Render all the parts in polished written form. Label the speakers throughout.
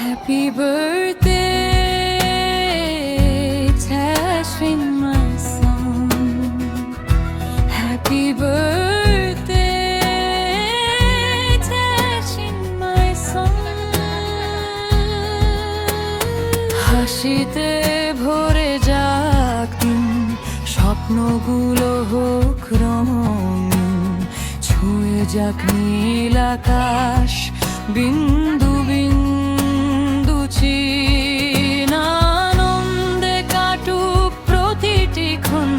Speaker 1: Happy birthday, Tashin, my son. Happy birthday, Tashin, my son. হাসিতে ভরে যাক দিন, স্বপ্নগুলো হোক রঙিন, ছুঁয়ে যাক নীল আকাশ বিন্দু বিন্দু চিন, আনন্দে কাটুক প্রতিটি ক্ষণ,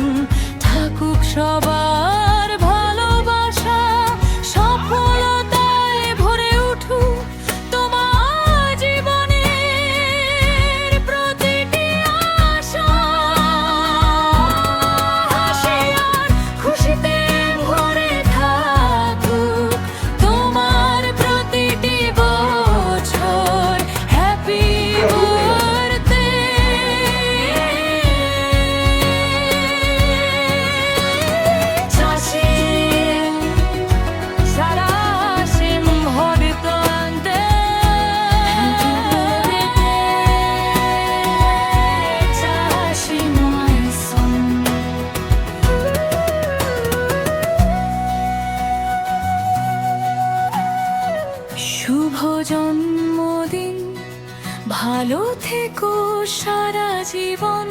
Speaker 1: থাকুক সবার ভালোবাসা, সফলতায় ভরে উঠুক তোমার জীবনের প্রতিটি আশা। হাসি আর খুশিতে ভরে থাকুক তোমার প্রতিটি বছর। Happy birthday Tashin, Sarashim Hortante. Tashin, my son. শুভ জন্মদিন, ভালো থেকো সারা জীবন।